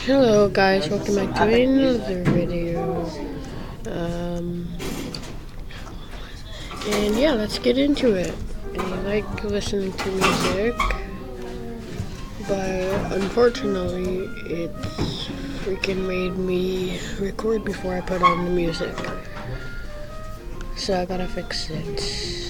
Hello guys, welcome back to another video. And yeah, let's get into it. I like listening to music, but unfortunately it's freaking made me record before I put on the music. So I gotta fix it.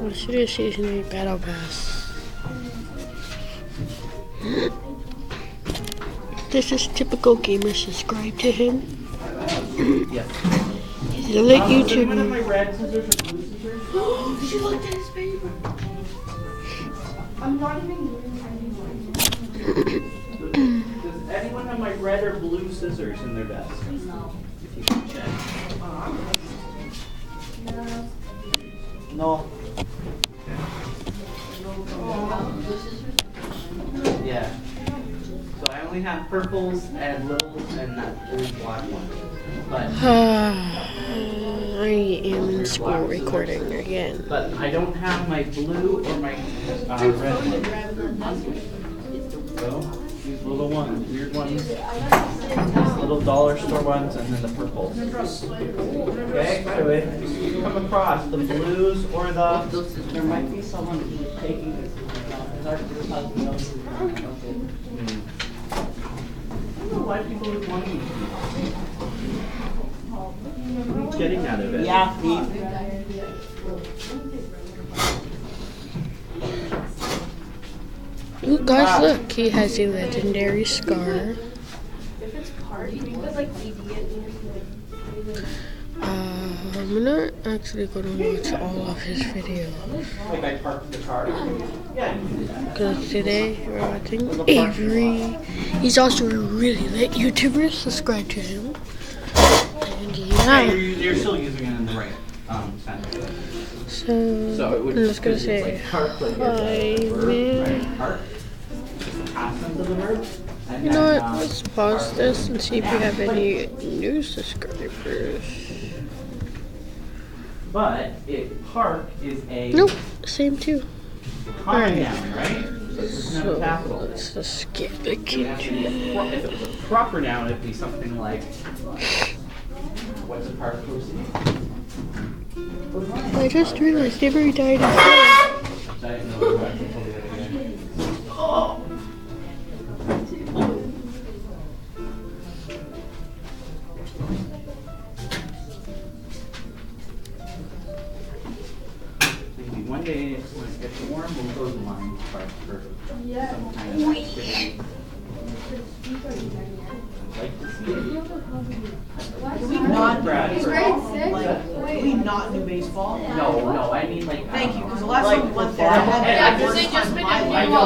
Let's do a Season 8 Battle Pass. This is typical gamer. Subscribe to him. He's a lit YouTuber. Oh, did you look at his paper? I'm not even Does anyone have my red or blue scissors in their desk? No. If you can check. No. Yeah. So I only have purples and littles and that blue black one. But I am in school recording again. But I don't have my blue or my red one. So these little ones, weird ones, these little dollar store ones, and then the purple. Okay. By the way, if you come across the blues or there might be someone taking this. I don't know why people would want to. What are you getting out of it? Yeah, Ooh, guys, look, he has a legendary scar. I'm not actually going to watch all of his videos. Like I parked the car. Yeah. Because today we're watching Avery. He's also a really lit YouTuber. Subscribe to him. And yeah. You're still using it in the right center. So I'm just going to say hi, man. Park. Ask them to the verb. You know what? Let's pause this and see if we have any new subscribers. But park is a Nope, same too. common noun, right? It's not a So capital. let's just skip the If it was a proper noun, it'd be something like, what's a park proceed? I just realized Avery died in Oh! Maybe one day when it gets warm, we'll go to Lions Park for some kind of activity. I'd like to see it. Do we not Brad, do we not do baseball? No, I mean like. Thank you, because the last time we went there, I Hey, had I'm the just- worst time of my I life. know,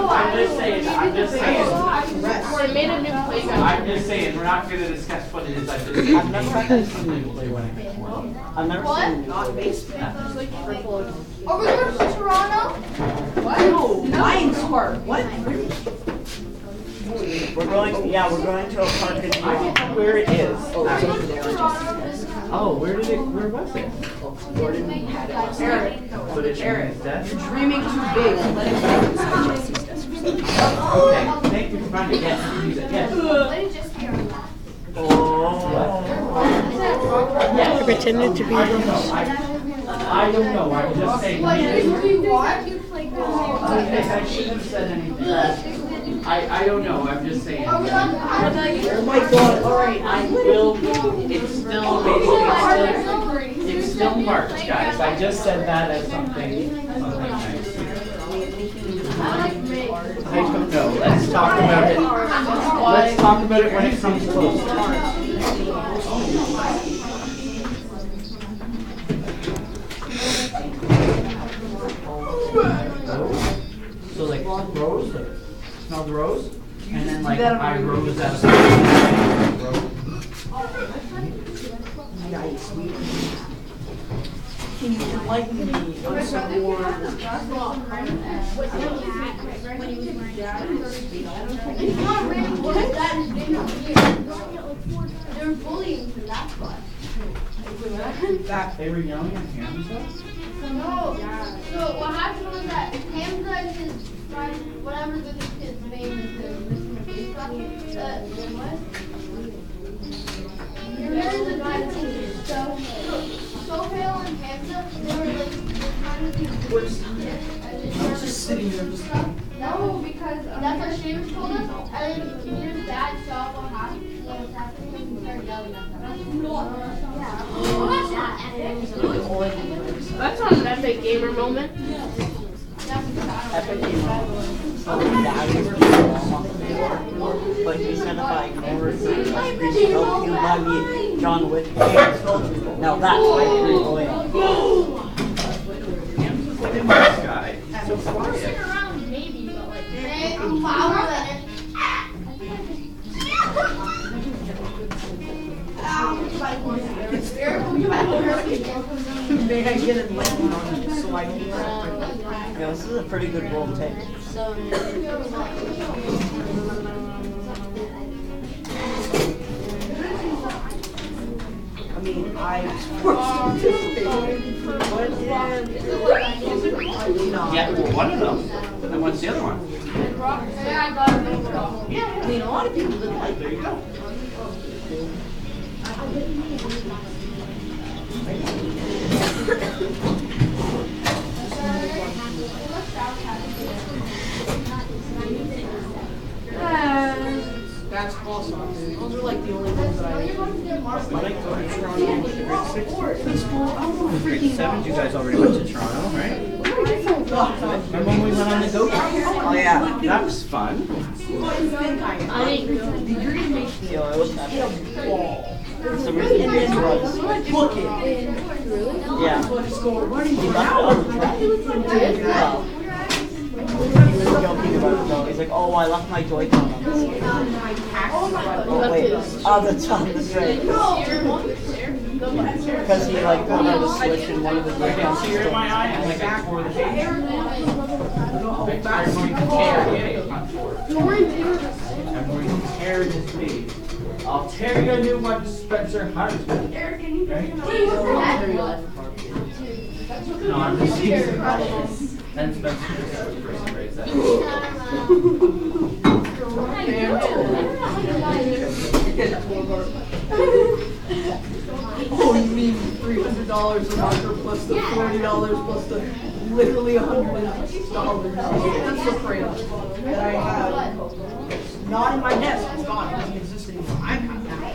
I'm just saying. Rest. Made a new playground. I'm just saying, we're not gonna discuss what it is. I've never had something to play when it gets warm. I've never seen Not baseball. Are we going to Toronto? No, Lions Park. What? We're going to a park in I don't know where it is. Oh, where was it? Eric. Footage Eric. from death? You're dreaming too big. Let it go. Okay, thank you for finding it. Yes, use it, yes. I pretended to be I don't know, I'm just saying. I shouldn't have said anything. I don't know, I'm just saying. Oh my god, alright. It's still March, guys. I just said that as something nice. I don't know. Let's talk about it. Let's talk about it when it comes close. So like rose, like, smell the rose, and then like I rose out. Nice. Can you enlighten me on some more? They're bullying him, that's why. They were yelling at him and stuff? No. Just sitting there, just. No, because that's what she told us. And Communio's dad saw what happened. What was happening and he started yelling at them. That's not an epic gamer moment. Epic game. Something that but he said if I ignored the screen help you buy me John Wick. Now that's my free going. Look at this guy. So Stick quiet. around, maybe, but like, flower lettuce. May I get enlightened on it so I can. Yeah, this is a pretty good roll to take. I mean, I was forced to participate. But yeah. Yeah, well, one of them. And what's the other one? Yeah, I got it. I mean, a lot of people didn't like There you go. basketball, soccer. Those are like the only ones that I I like going to Toronto. Grade 7, you guys already went to Toronto, right? Remember when we went on the go-kart? Oh yeah. That was fun. I didn't go. Yo, it was that. Some reason Indian runs. book it. Yeah. Let's go running He left it on the track. He was joking about it though. He's like, oh, I left my Joy-Con on this. Oh wait, oh, that's on the straight. Because he like put on the switch and one of the Joy-Cons. Tear in my eye, I'm like, I tore the page. I'm going to tear it. I'm going to tear this page. I'll tear you a new one, Spencer Hart. Eric, can you Right? No, I'm just teasing. Then Spencer just first raised that. Oh, you mean $300 a marker plus the $40 plus the literally $100. That's the crayon that I have. Not in my desk. It's gone. It doesn't exist anymore. I'm not that.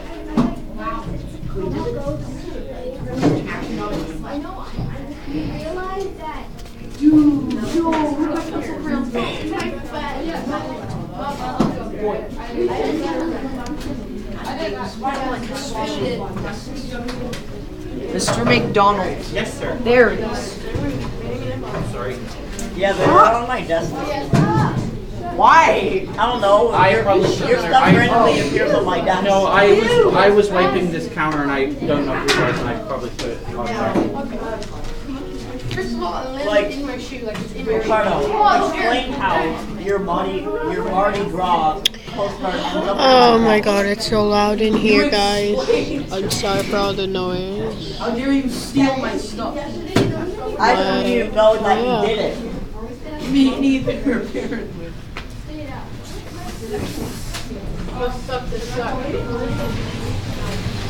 Actually, not anymore. I know. I realized that. Dude, no, we got pencil crayons. Mr. McDonald. Yes, sir. There it is. Sorry. Yeah, they're not on my desk. Why? I don't know. I probably should Your have- stuff I- randomly appears on my desk. No, I was wiping this counter and I don't know who it was and I probably put it on there. First of all, I Like- in my shoe, like it's in my Ricardo, explain how your Mardi Gras postcard ends up. Oh my god, it's so loud in here, guys. I'm sorry for all the noise. How dare you steal my stuff? I didn't even know that you did it. Me neither, apparently.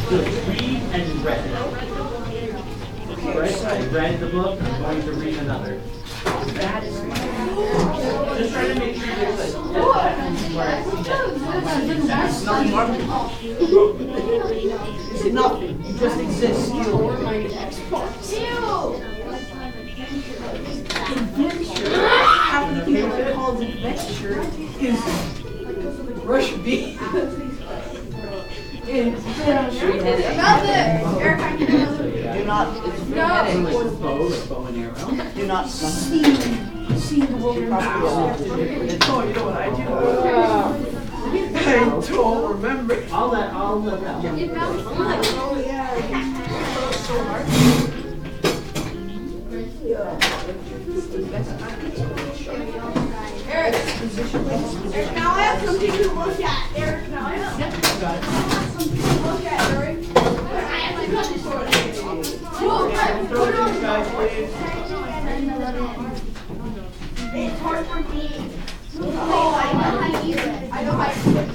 Good. Read and read. Right? I read the book, I'm going to read another. Just trying to make sure there's a nothing more. It's nothing. You just exist still. Adventure. Half the people that calls adventure is Russian beef. And Eric, I can do Do not, With bow and arrow. do not. see the wilderness. Oh, you know what I do? I don't remember. I'll let that one. Eric, now I have something to look at. Eric, now I have something to look at, Eric. I have to cut this short. It's hard for me. Oh, I know how to use it. I know how to use it.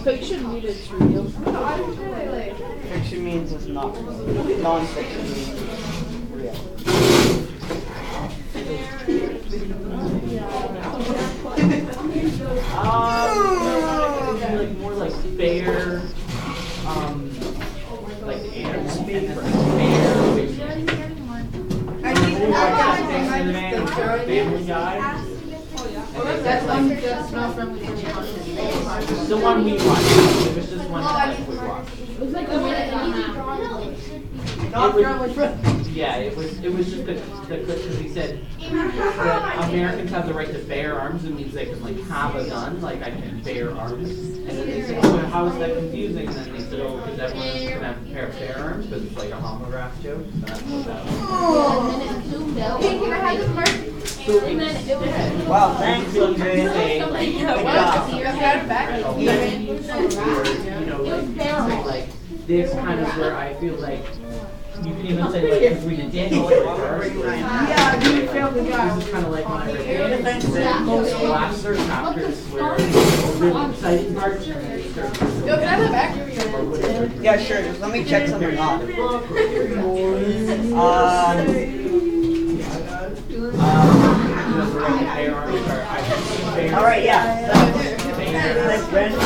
So you should read it through. Fixing means it's not real. Non-fiction means real. Like more like bear, like animal, and then like bear, which Family Guy. That's not from the The one we watched. It was just one that we watched. Yeah, it was just the clip because he said that Americans have the right to bear arms. It means they can like have a gun, like I can bear arms. And then they said, oh, how is that confusing? And then they said, oh, because everyone can have a pair of bear arms, because it's like a homograph joke. So that's what that was. Wow, thanks, Andre. Say, like, Good job. you know, like this kind of where I feel like you can even say like if we did Daniel Yeah, you failed the guy. This is kind of like when I read the last third chapters where really exciting parts and then they start. Yeah, sure. Just let me check something off. All right, yeah. Thanks, Brandon.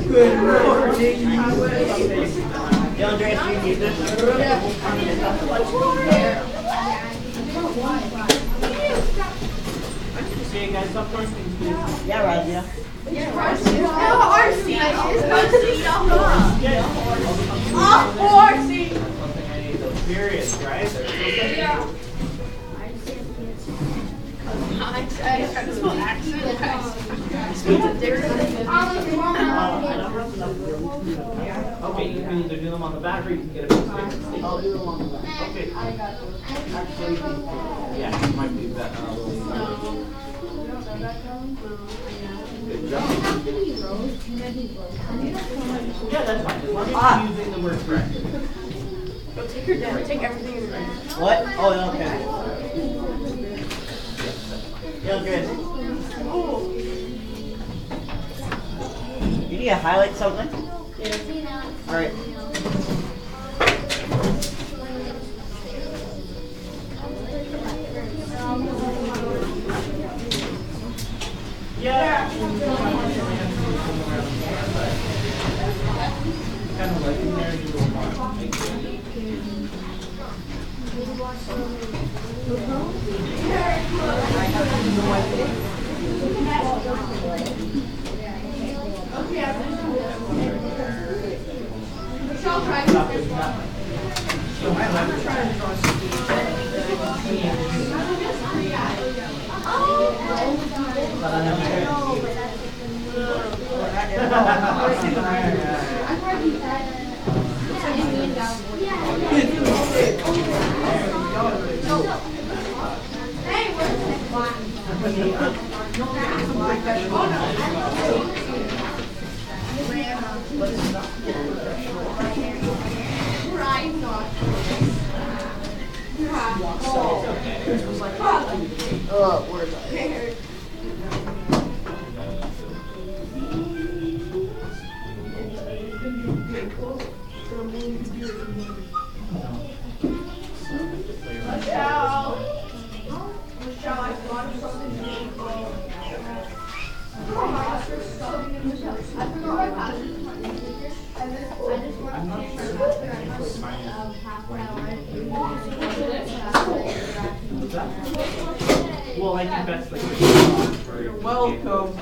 Good morning. Andreas, you need this? See you guys, stop throwing things, please. Yeah, Razia. One thing I need those periods, right? Okay, you can either do them on the back or you can get a piece of paper. I'll do them on the back. Okay. Actually, yeah, it might be better. Good job. Yeah, that's fine. As long as you're using the word correct. Take her down. Take everything in there. What? Oh, okay. Yeah, good. You need to highlight something? Yeah. Alright. Yeah. Kind of like in there, you go more. Well, I think that's like You're welcome.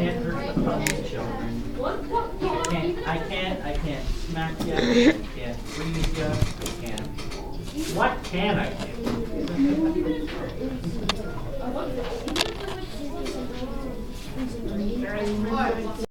can't hurt the fucking children. I can't smack you, I can't freeze you, I can't. What can I do?